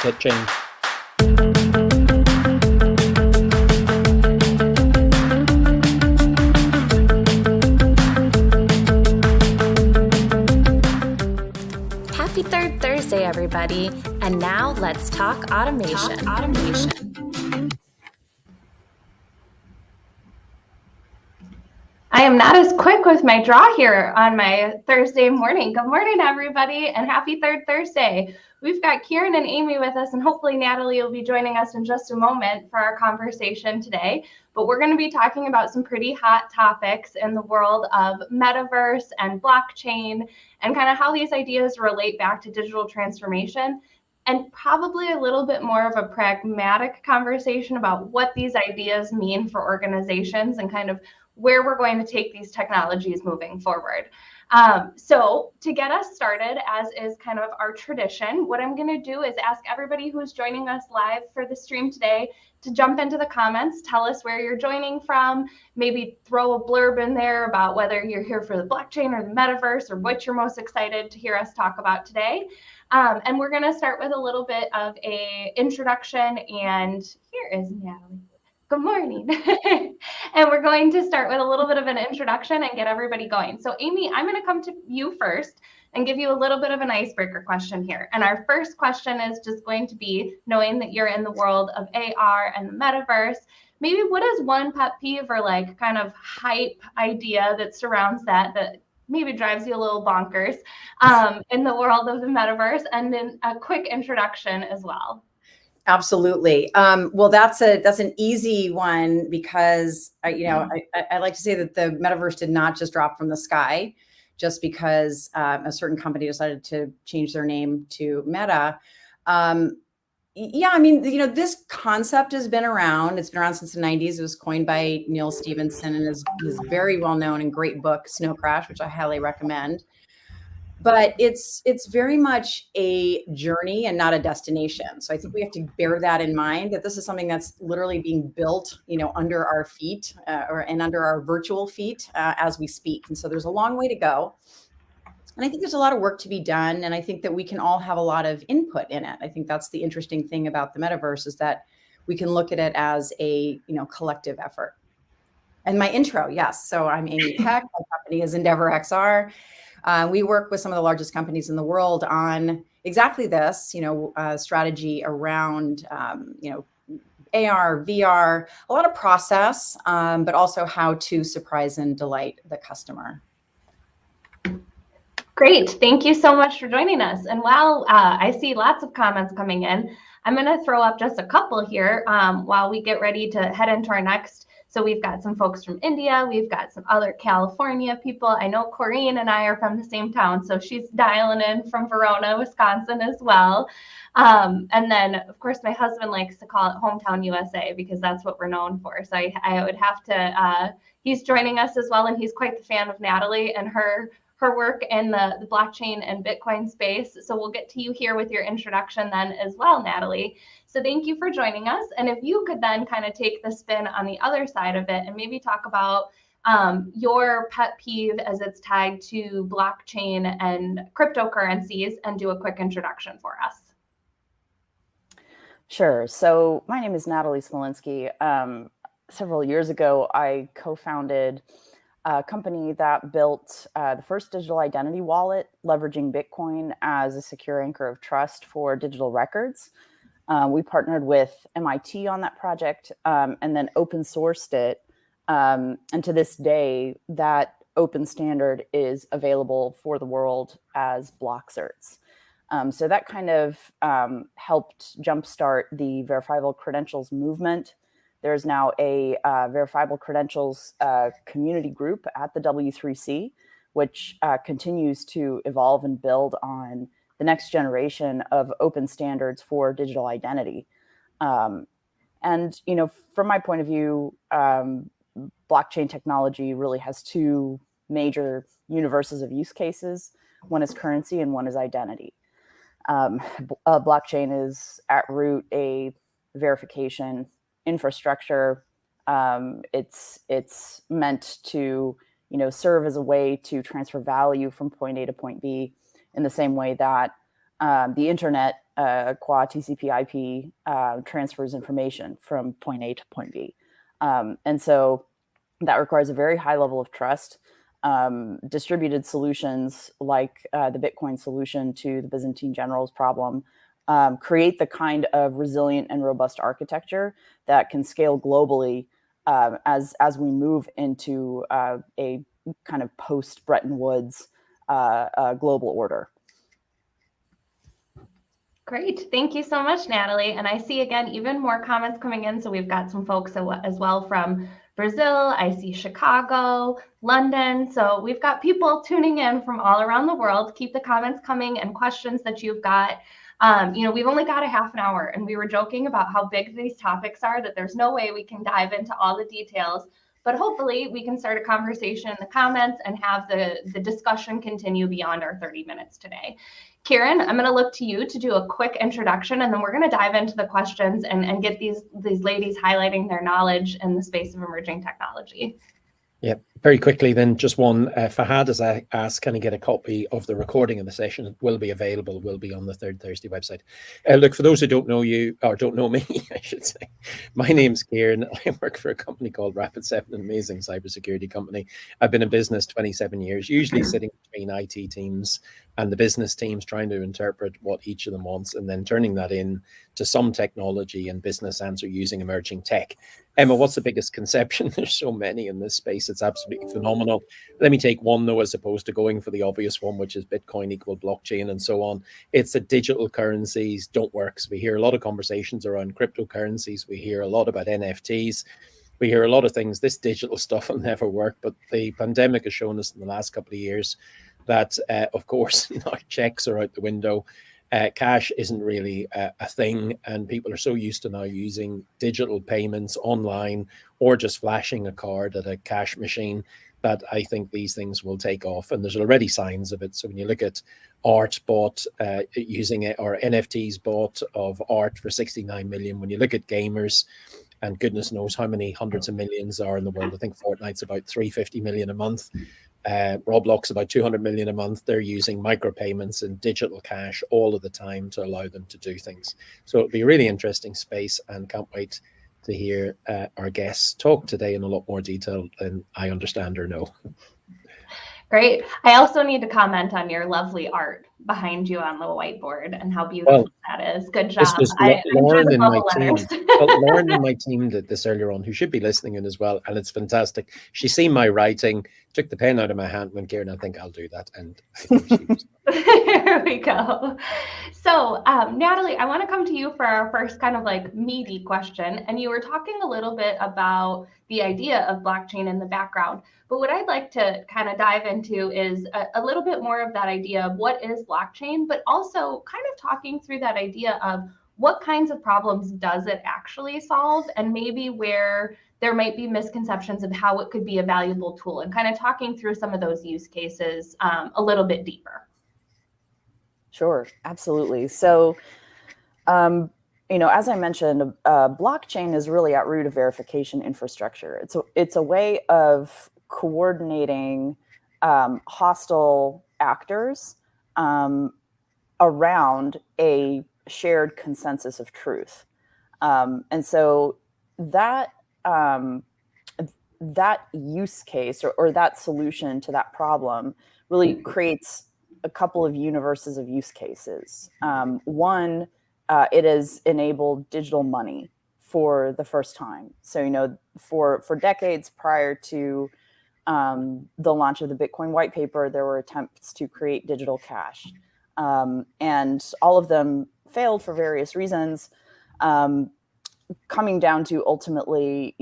get change. Happy Third Thursday, everybody. And now let's talk automation. I am not as quick with my draw here on my Thursday morning. Good morning, everybody, and happy Third Thursday. We've got Kieran and Ema with us, and hopefully Natalie will be joining us in just a moment for our conversation today. But we're going to be talking about some pretty hot topics in the world of metaverse and blockchain and kind of how these ideas relate back to digital transformation, and probably a little bit more of a pragmatic conversation about what these ideas mean for organizations and kind of where we're going to take these technologies moving forward. So to get us started, as is kind of our tradition, what I'm going to do is ask everybody who's joining us live for the stream today to jump into the comments, tell us where you're joining from, maybe throw a blurb in there about whether you're here for the blockchain or the metaverse or what you're most excited to hear us talk about today. And we're going to start with a little bit of an introduction, and here is Natalie. Good morning. And we're going to start with a little bit of an introduction and get everybody going. So Amy, I'm going to come to you first and give you a little bit of an icebreaker question here. And our first question is just going to be, knowing that you're in the world of AR and the metaverse, maybe what is one pet peeve or like kind of hype idea that surrounds that maybe drives you a little bonkers in the world of the metaverse, and then a quick introduction as well. Absolutely. Well, that's an easy one because I like to say that the metaverse did not just drop from the sky just because a certain company decided to change their name to Meta. This concept has been around. It's been around since the 90s. It was coined by Neil Stephenson in his very well-known and great book, Snow Crash, which I highly recommend. But it's very much a journey and not a destination. So I think we have to bear that in mind, that this is something that's literally being built, under our feet and under our virtual feet as we speak. And so there's a long way to go. And I think there's a lot of work to be done. And I think that we can all have a lot of input in it. I think that's the interesting thing about the metaverse, is that we can look at it as a, collective effort. And my intro, yes. So I'm Amy Peck. My company is Endeavor XR. We work with some of the largest companies in the world on exactly this, strategy around, AR, VR, a lot of process, but also how to surprise and delight the customer. Great. Thank you so much for joining us. And while I see lots of comments coming in, I'm going to throw up just a couple here while we get ready to head into our next. So we've got some folks from India. We've got some other California people. I know Corinne and I are from the same town, so she's dialing in from Verona, Wisconsin as well. And then, of course, my husband likes to call it Hometown USA because that's what we're known for. So I would have to, he's joining us as well, and he's quite the fan of Natalie and her work in the blockchain and Bitcoin space. So we'll get to you here with your introduction then as well, Natalie. So thank you for joining us. And if you could then kind of take the spin on the other side of it and maybe talk about your pet peeve as it's tied to blockchain and cryptocurrencies, and do a quick introduction for us. Sure. So my name is Natalie Smolenski. Several years ago, I co-founded a company that built the first digital identity wallet, leveraging Bitcoin as a secure anchor of trust for digital records. We partnered with MIT on that project and then open sourced it. And to this day, that open standard is available for the world as block certs. So that kind of helped jumpstart the verifiable credentials movement. There's now a verifiable credentials community group at the W3C, which continues to evolve and build on the next generation of open standards for digital identity. And, from my point of view, blockchain technology really has two major universes of use cases. One is currency and one is identity. Blockchain is at root a verification infrastructure. It's meant to, serve as a way to transfer value from point A to point B, in the same way that the internet, qua TCP/IP, transfers information from point A to point B, and so that requires a very high level of trust. Distributed solutions like the Bitcoin solution to the Byzantine generals problem create the kind of resilient and robust architecture that can scale globally as we move into a kind of post Bretton Woods global order. Great. Thank you so much, Natalie. And I see, again, even more comments coming in. So we've got some folks as well from Brazil. I see Chicago, London. So we've got people tuning in from all around the world. Keep the comments coming and questions that you've got. We've only got a half an hour, and we were joking about how big these topics are, that there's no way we can dive into all the details. But hopefully we can start a conversation in the comments and have the discussion continue beyond our 30 minutes today. Kieran, I'm going to look to you to do a quick introduction, and then we're going to dive into the questions and get these ladies highlighting their knowledge in the space of emerging technology. Yeah, very quickly then, just one. Fahad has asked, can I get a copy of the recording of the session? It will be available, will be on the Third Thursday website. Look, for those who don't know you, or don't know me, I should say, my name's Kieran. I work for a company called Rapid7, an amazing cybersecurity company. I've been in business 27 years, usually sitting between IT teams and the business teams, trying to interpret what each of them wants and then turning that in to some technology and business answer using emerging tech. Emma, what's the biggest conception? There's so many in this space. It's absolutely phenomenal. Let me take one, though, as opposed to going for the obvious one, which is Bitcoin equal blockchain and so on. It's that digital currencies don't work. So we hear a lot of conversations around cryptocurrencies. We hear a lot about NFTs. We hear a lot of things. This digital stuff will never work. But the pandemic has shown us in the last couple of years that, of course, now checks are out the window. Cash isn't really a thing, and people are so used to now using digital payments online or just flashing a card at a cash machine that I think these things will take off, and there's already signs of it. So when you look at art bought using it, or NFTs bought of art for 69 million, when you look at gamers, and goodness knows how many hundreds of millions are in the world. I think Fortnite's about 350 million a month. Roblox about 200 million a month. They're using micropayments and digital cash all of the time to allow them to do things. So it'll be a really interesting space, and can't wait to hear our guests talk today in a lot more detail than I understand or know. Great. I also need to comment on your lovely art behind you on the whiteboard and how beautiful that is. Good job. Lauren and my team. Well, Lauren and my team did this earlier on, who should be listening in as well, and it's fantastic. She's seen my writing, took the pen out of my hand, went, Kieran, I think I'll do that, and I think she was. There we go. So, Natalie, I want to come to you for our first kind of like meaty question. And you were talking a little bit about the idea of blockchain in the background. But what I'd like to kind of dive into is a little bit more of that idea of what is blockchain, but also kind of talking through that idea of what kinds of problems does it actually solve, and maybe where there might be misconceptions of how it could be a valuable tool, and kind of talking through some of those use cases a little bit deeper. Sure, absolutely. So, as I mentioned, blockchain is really at root of verification infrastructure. It's a way of coordinating hostile actors around a shared consensus of truth, and so that use case or that solution to that problem really creates a couple of universes of use cases. One, it has enabled digital money for the first time. So, for decades prior to the launch of the Bitcoin white paper, there were attempts to create digital cash. And all of them failed for various reasons, coming down to ultimately,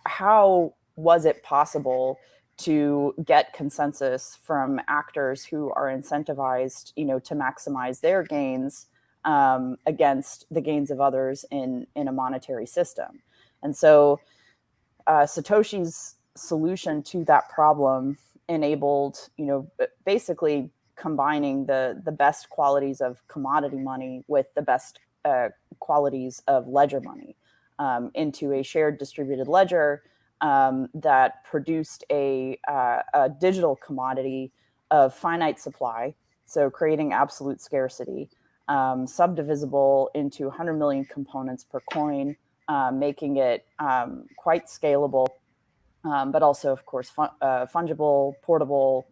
how was it possible to get consensus from actors who are incentivized, to maximize their gains against the gains of others in a monetary system. And so Satoshi's solution to that problem enabled, basically combining the best qualities of commodity money with the best qualities of ledger money into a shared distributed ledger that produced a digital commodity of finite supply So creating absolute scarcity, subdivisible into 100 million components per coin, making it quite scalable, but also, of course, fungible, portable,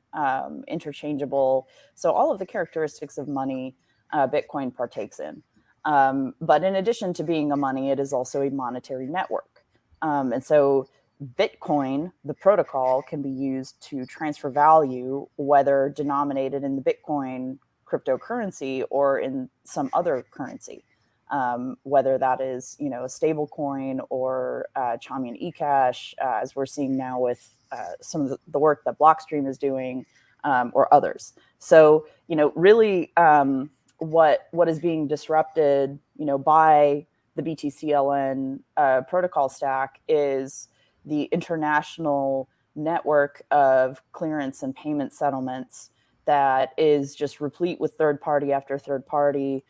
interchangeable. So all of the characteristics of money Bitcoin partakes in. But in addition to being a money, it is also a monetary network. And so Bitcoin, the protocol, can be used to transfer value, whether denominated in the Bitcoin cryptocurrency or in some other currency, whether that is, a stable coin or Chaumian eCash, as we're seeing now with some of the work that Blockstream is doing, or others. So, really what is being disrupted, by the BTCLN protocol stack is the international network of clearance and payment settlements that is just replete with third party after third party,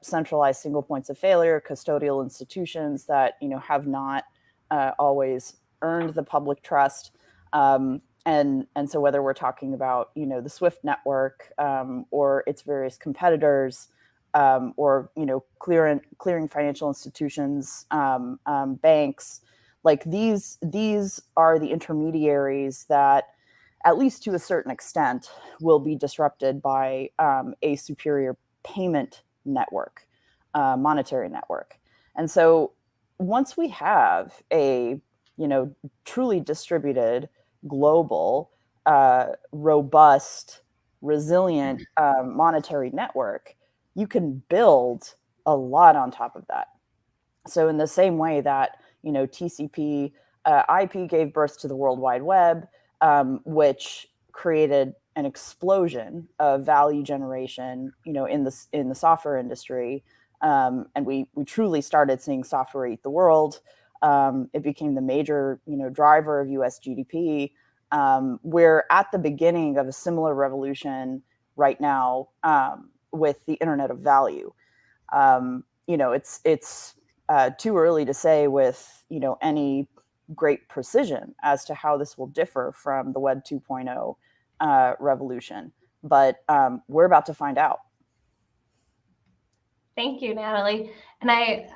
centralized single points of failure, custodial institutions that have not always earned the public trust, and so whether we're talking about the SWIFT network, or its various competitors, or clearing financial institutions, banks, like these are the intermediaries that, at least to a certain extent, will be disrupted by a superior payment network, monetary network. And so once we have a truly distributed, global, robust, resilient monetary network, you can build a lot on top of that. So in the same way that TCP IP gave birth to the World Wide Web, which created an explosion of value generation, in the software industry, and we truly started seeing software eat the world. It became the major, driver of U.S. GDP. We're at the beginning of a similar revolution right now, with the Internet of Value. It's too early to say with any great precision as to how this will differ from the Web 2.0 revolution, but we're about to find out. Thank you, Natalie. And I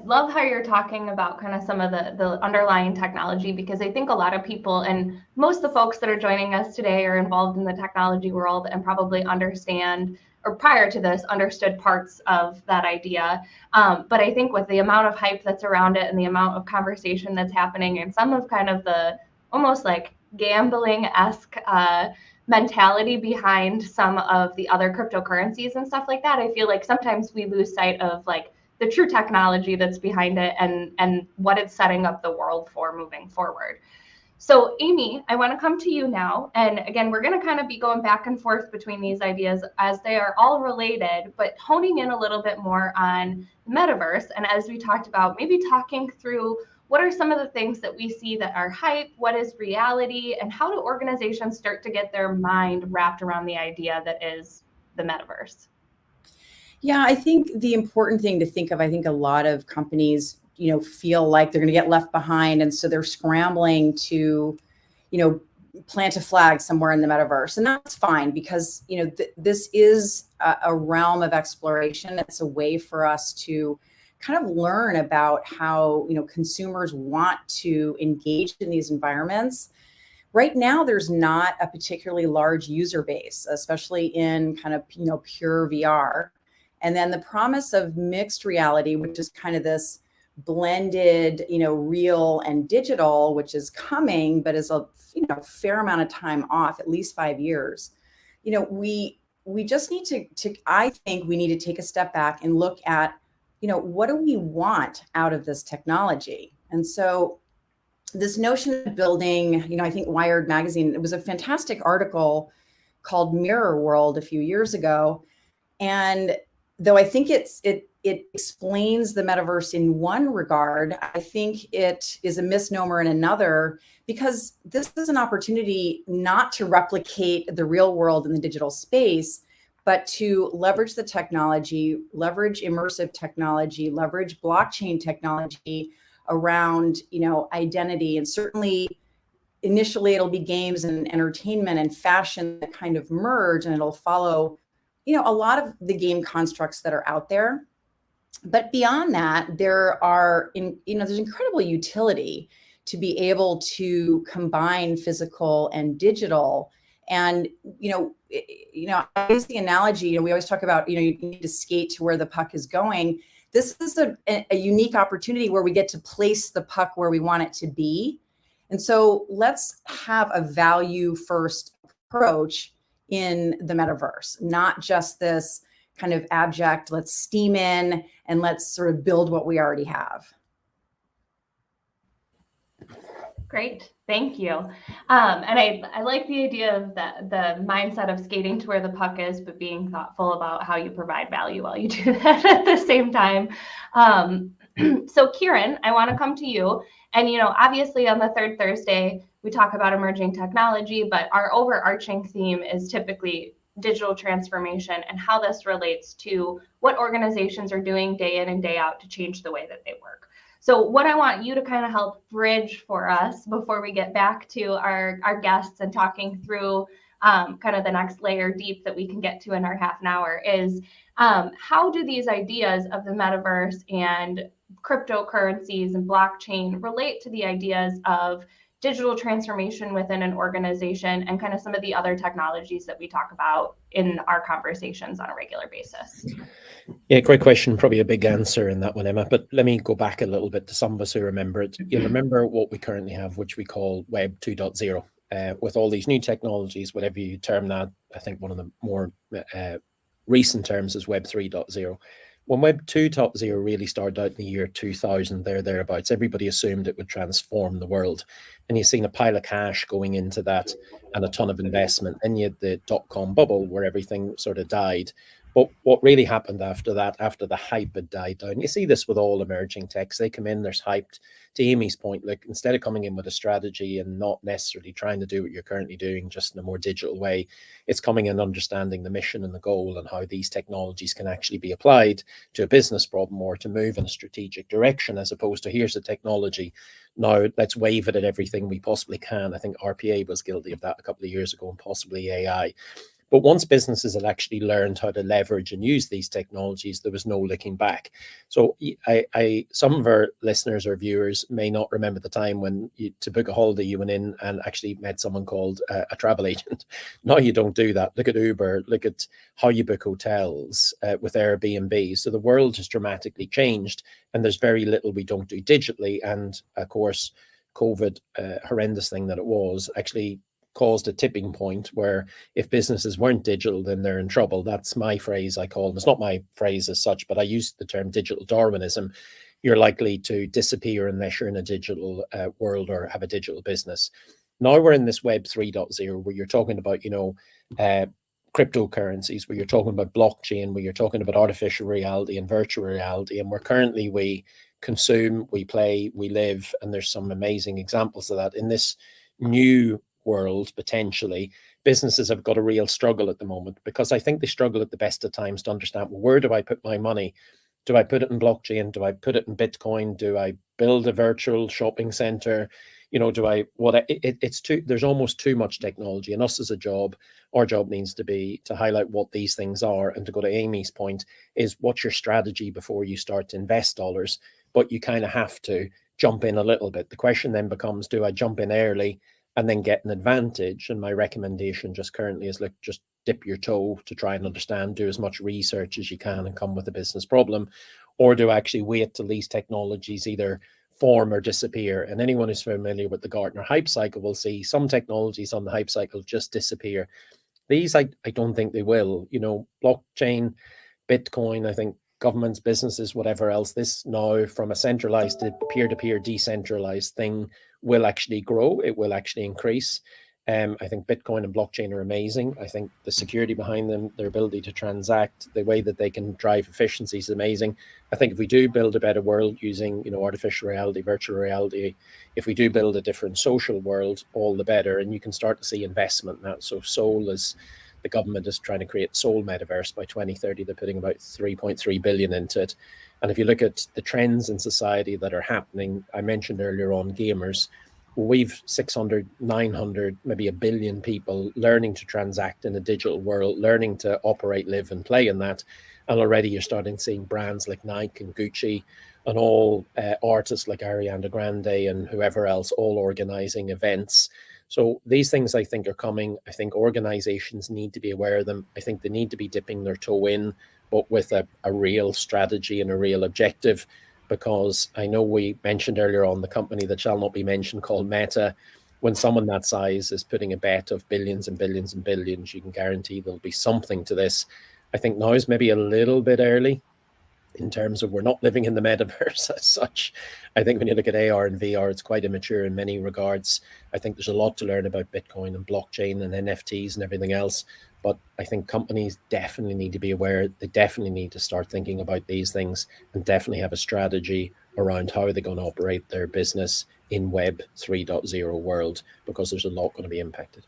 love how you're talking about kind of some of the underlying technology, because I think a lot of people, and most of the folks that are joining us today, are involved in the technology world and probably understand, or prior to this, understood parts of that idea. But I think with the amount of hype that's around it and the amount of conversation that's happening, and some of kind of the almost like gambling-esque mentality behind some of the other cryptocurrencies and stuff like that, I feel like sometimes we lose sight of like the true technology that's behind it and what it's setting up the world for moving forward. So Amy, I want to come to you now. And again, we're going to kind of be going back and forth between these ideas as they are all related, but honing in a little bit more on metaverse. And as we talked about, maybe talking through what are some of the things that we see that are hype, what is reality, and how do organizations start to get their mind wrapped around the idea that is the metaverse? Yeah, I think the important thing to think of, I think a lot of companies, feel like they're going to get left behind. And so they're scrambling to, plant a flag somewhere in the metaverse. And that's fine because, this is a realm of exploration. It's a way for us to kind of learn about how, consumers want to engage in these environments. Right now, there's not a particularly large user base, especially in kind of, pure VR. And then the promise of mixed reality, which is kind of this blended, real and digital, which is coming, but is a fair amount of time off, at least 5 years. We just need to I think we need to take a step back and look at, what do we want out of this technology? And so this notion of building, I think Wired magazine, it was a fantastic article called Mirror World a few years ago. And though I think it explains the metaverse in one regard, I think it is a misnomer in another, because this is an opportunity not to replicate the real world in the digital space, but to leverage the technology, leverage immersive technology, leverage blockchain technology around, identity. And certainly initially it'll be games and entertainment and fashion that kind of merge, and it'll follow, a lot of the game constructs that are out there. But beyond that, there's incredible utility to be able to combine physical and digital. And, I use the analogy, we always talk about, you need to skate to where the puck is going. This is a unique opportunity where we get to place the puck where we want it to be. And so let's have a value first approach in the metaverse, not just this kind of abject, let's steam in and let's sort of build what we already have. Great, thank you. And I like the idea of the mindset of skating to where the puck is, but being thoughtful about how you provide value while you do that at the same time. So Kieran, I want to come to you. And, obviously on the third Thursday, we talk about emerging technology, but our overarching theme is typically digital transformation and how this relates to what organizations are doing day in and day out to change the way that they work. So what I want you to kind of help bridge for us before we get back to our guests and talking through kind of the next layer deep that we can get to in our half an hour is how do these ideas of the metaverse and cryptocurrencies and blockchain relate to the ideas of digital transformation within an organization and kind of some of the other technologies that we talk about in our conversations on a regular basis? Yeah, great question. Probably a big answer in that one, Emma. But let me go back a little bit to some of us who remember it. You'll remember what we currently have, which we call Web 2.0. With all these new technologies, whatever you term that, I think one of the more recent terms is Web 3.0. When Web 2.0 really started out in the year 2000, thereabouts, everybody assumed it would transform the world. And you've seen a pile of cash going into that and a ton of investment. And you had the dot-com bubble where everything sort of died. But what really happened after that, after the hype had died down, you see this with all emerging techs, they come in, there's hyped. To Amy's point, like instead of coming in with a strategy and not necessarily trying to do what you're currently doing just in a more digital way, it's coming in understanding the mission and the goal and how these technologies can actually be applied to a business problem or to move in a strategic direction, as opposed to here's the technology, now let's wave it at everything we possibly can. I think RPA was guilty of that a couple of years ago, and possibly AI. But once businesses had actually learned how to leverage and use these technologies, there was no looking back. So some of our listeners or viewers may not remember the time when to book a holiday, you went in and actually met someone called a travel agent. Now you don't do that. Look at Uber, look at how you book hotels with Airbnb. So the world has dramatically changed, and there's very little we don't do digitally. And of course, COVID, horrendous thing that it was, actually caused a tipping point where if businesses weren't digital, then they're in trouble. That's my phrase I call, and it's not my phrase as such, but I use the term digital Darwinism. You're likely to disappear unless you're in a digital world or have a digital business. Now we're in this Web 3.0 where you're talking about, cryptocurrencies, where you're talking about blockchain, where you're talking about artificial reality and virtual reality. And we consume, we play, we live, and there's some amazing examples of that in this new world. Potentially businesses have got a real struggle at the moment, because I think they struggle at the best of times to understand, well, where do I put my money? Do I put it in blockchain? Do I put it in Bitcoin? Do I build a virtual shopping center? There's almost too much technology, and us as our job needs to be to highlight what these things are. And to go to Amy's point is, what's your strategy before you start to invest dollars? But you kind of have to jump in a little bit. The question then becomes, do I jump in early and then get an advantage? And my recommendation just currently is, look, just dip your toe to try and understand, do as much research as you can and come with a business problem, or do I actually wait till these technologies either form or disappear? And anyone who's familiar with the Gartner hype cycle will see some technologies on the hype cycle just disappear. These, I don't think they will. Blockchain, Bitcoin, I think governments, businesses, whatever else, this now from a centralized to peer-to-peer decentralized thing will actually grow. It will actually increase. I think Bitcoin and blockchain are amazing. I think the security behind them, their ability to transact, the way that they can drive efficiency is amazing. I think if we do build a better world using, artificial reality, virtual reality, if we do build a different social world, all the better. And you can start to see investment now. So Seoul is, the government is trying to create Seoul Metaverse by 2030. They're putting about 3.3 billion into it. And if you look at the trends in society that are happening, I mentioned earlier on gamers. we've 600, 900, maybe a billion people learning to transact in a digital world, learning to operate, live and play in that. And already you're starting seeing brands like Nike and Gucci and all artists like Ariana Grande and whoever else all organizing events. So these things I think are coming. I think organizations need to be aware of them. I think they need to be dipping their toe in, but with a real strategy and a real objective. Because I know we mentioned earlier on the company that shall not be mentioned called Meta. When someone that size is putting a bet of billions and billions and billions, you can guarantee there'll be something to this. I think now is maybe a little bit early in terms of we're not living in the metaverse as such. I think when you look at AR and VR, it's quite immature in many regards. I think there's a lot to learn about Bitcoin and blockchain and NFTs and everything else. But I think companies definitely need to be aware. They definitely need to start thinking about these things and definitely have a strategy around how they're going to operate their business in Web 3.0 world, because there's a lot going to be impacted.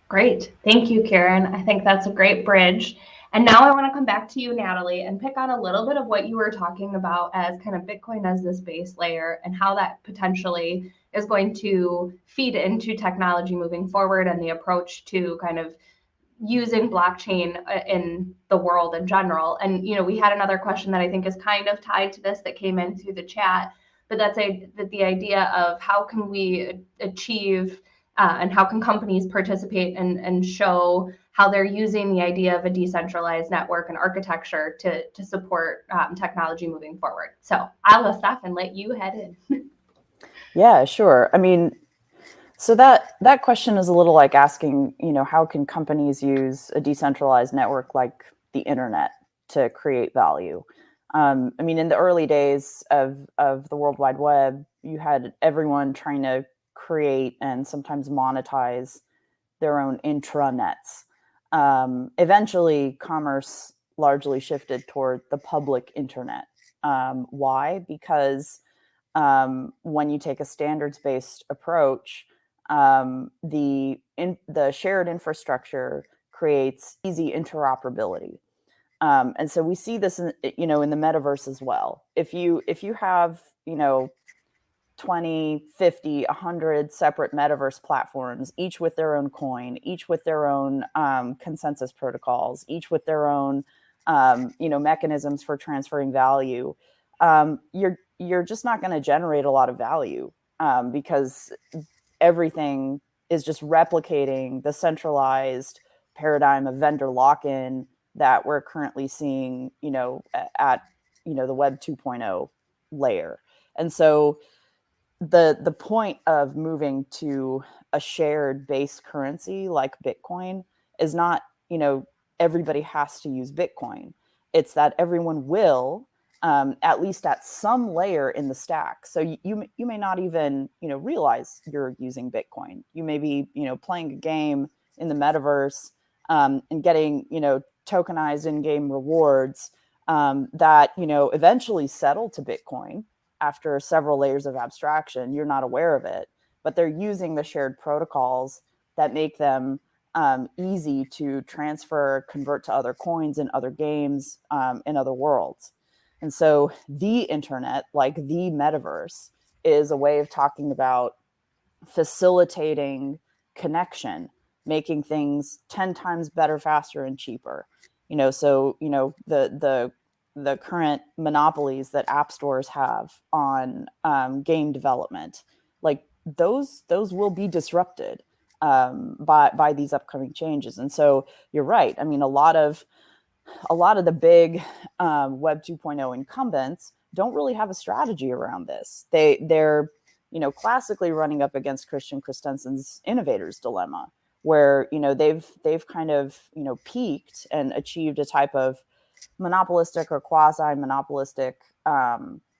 Great. Thank you, Kieran. I think that's a great bridge. And now I want to come back to you, Natalie, and pick on a little bit of what you were talking about as kind of Bitcoin as this base layer and how that potentially is going to feed into technology moving forward and the approach to kind of using blockchain in the world in general. And, we had another question that I think is kind of tied to this that came in through the chat, but that's the idea of how can we achieve and how can companies participate and show how they're using the idea of a decentralized network and architecture to support technology moving forward. So I'll stop and let you head in. Yeah, sure. I mean, so that question is a little like asking, how can companies use a decentralized network like the internet to create value? I mean, in the early days of the World Wide Web, you had everyone trying to create and sometimes monetize their own intranets. Eventually, commerce largely shifted toward the public internet. Why? Because when you take a standards-based approach, the shared infrastructure creates easy interoperability. And so we see this in the metaverse as well. If you have 20, 50, 100 separate metaverse platforms, each with their own coin, each with their own consensus protocols, each with their own mechanisms for transferring value, you're just not going to generate a lot of value because everything is just replicating the centralized paradigm of vendor lock-in that we're currently seeing, at the Web 2.0 layer. And so the point of moving to a shared base currency like Bitcoin is not, everybody has to use Bitcoin. It's that everyone will, at least at some layer in the stack. So you may not even, realize you're using Bitcoin. You may be, playing a game in the metaverse and getting, tokenized in-game rewards that, eventually settle to Bitcoin after several layers of abstraction. You're not aware of it, but they're using the shared protocols that make them easy to transfer, convert to other coins in other games, in other worlds. And so the internet, like the metaverse, is a way of talking about facilitating connection, making things 10 times better, faster, and cheaper. The current monopolies that app stores have on game development, like those will be disrupted by these upcoming changes. And so you're right. I mean, a lot of the big Web 2.0 incumbents don't really have a strategy around this. They're classically running up against Christian Christensen's innovator's dilemma, where they've kind of peaked and achieved a type of monopolistic or quasi-monopolistic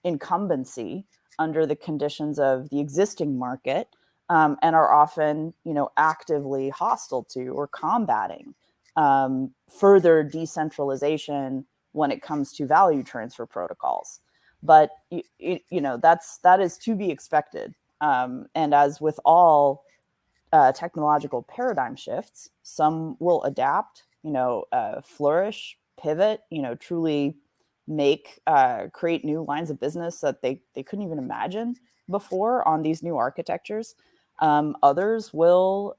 incumbency under the conditions of the existing market, and are often actively hostile to or combating further decentralization when it comes to value transfer protocols. But that is to be expected. And as with all technological paradigm shifts, some will adapt, flourish, pivot, truly create new lines of business that they couldn't even imagine before on these new architectures. Others will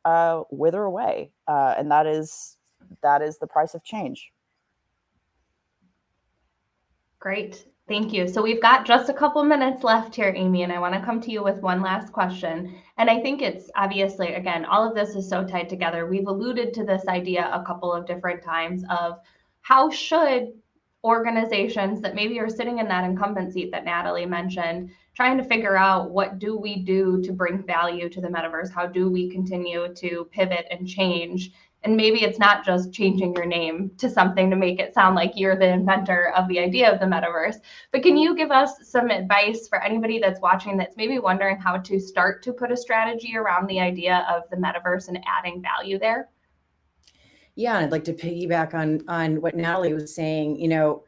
wither away, and that is the price of change. Great. Thank you. So we've got just a couple minutes left here, Amy, and I want to come to you with one last question. And I think it's obviously, again, all of this is so tied together. We've alluded to this idea a couple of different times of how should organizations that maybe are sitting in that incumbent seat that Natalie mentioned, trying to figure out what do we do to bring value to the metaverse? How do we continue to pivot and change? And maybe it's not just changing your name to something to make it sound like you're the inventor of the idea of the metaverse, but can you give us some advice for anybody that's watching that's maybe wondering how to start to put a strategy around the idea of the metaverse and adding value there? Yeah, I'd like to piggyback on what Natalie was saying. You know,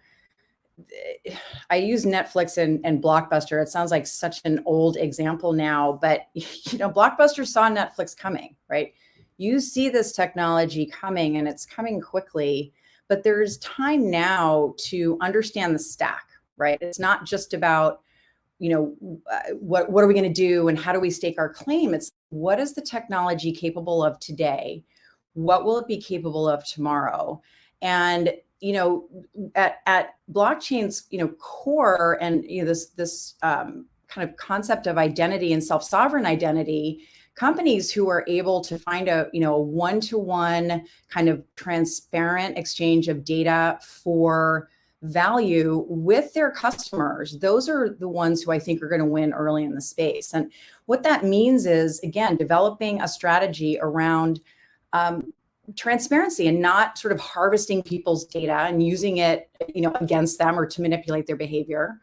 I use Netflix and Blockbuster. It sounds like such an old example now, but you know, Blockbuster saw Netflix coming, right? You see this technology coming and it's coming quickly, but there's time now to understand the stack, right? It's not just about, you know, what are we going to do and how do we stake our claim? It's what is the technology capable of today? What will it be capable of tomorrow? And, you know, at blockchain's, you know, core and, you know, this kind of concept of identity and self-sovereign identity, companies who are able to find a, you know, a one-to-one kind of transparent exchange of data for value with their customers, those are the ones who I think are going to win early in the space. And what that means is, again, developing a strategy around transparency and not sort of harvesting people's data and using it, you know, against them or to manipulate their behavior,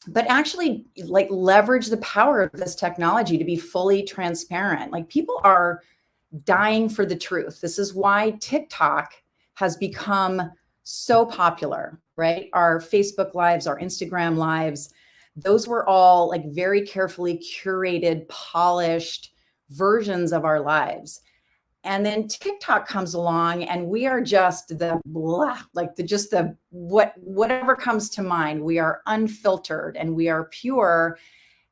but actually like leverage the power of this technology to be fully transparent. Like people are dying for the truth. This is why TikTok has become so popular, right? Our Facebook lives, our Instagram lives, those were all like very carefully curated, polished versions of our lives. And then TikTok comes along and we are just the blah, like the whatever comes to mind. We are unfiltered and we are pure.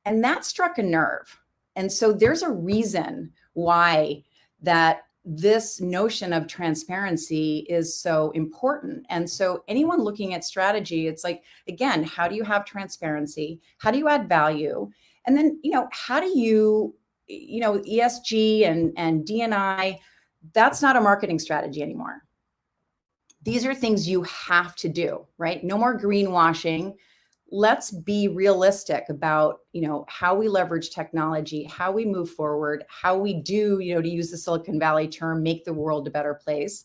And that struck a nerve. And so there's a reason why that this notion of transparency is so important. And so anyone looking at strategy, it's like, again, how do you have transparency? How do you add value? And then, you know, how do you know, ESG and D&I, that's not a marketing strategy anymore. These are things you have to do, right? No more greenwashing. Let's be realistic about, you know, how we leverage technology, how we move forward, how we do, you know, to use the Silicon Valley term, make the world a better place.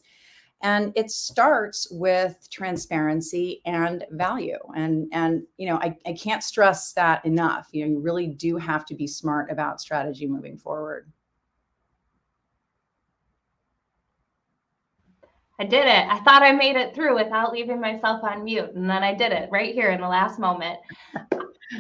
And it starts with transparency and value. And you know, I can't stress that enough. You know, you really do have to be smart about strategy moving forward. I did it. I thought I made it through without leaving myself on mute. And then I did it right here in the last moment.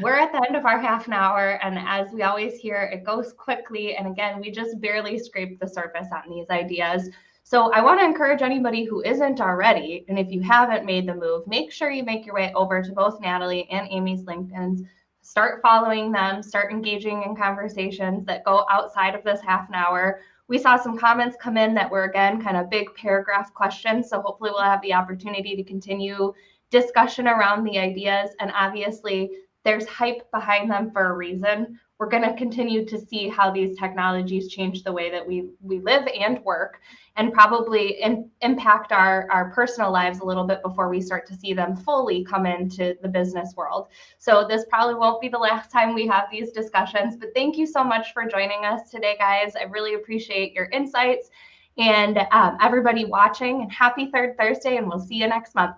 We're at the end of our half an hour. And as we always hear, it goes quickly. And again, we just barely scraped the surface on these ideas. So I want to encourage anybody who isn't already, and if you haven't made the move, make sure you make your way over to both Natalie and Amy's LinkedIns. Start following them, start engaging in conversations that go outside of this half an hour. We saw some comments come in that were, again, kind of big paragraph questions. So hopefully we'll have the opportunity to continue discussion around the ideas. And obviously, there's hype behind them for a reason. We're going to continue to see how these technologies change the way that we live and work, and probably impact our personal lives a little bit before we start to see them fully come into the business world. So this probably won't be the last time we have these discussions, but thank you so much for joining us today, guys. I really appreciate your insights, and everybody watching, and happy Third Thursday, and we'll see you next month.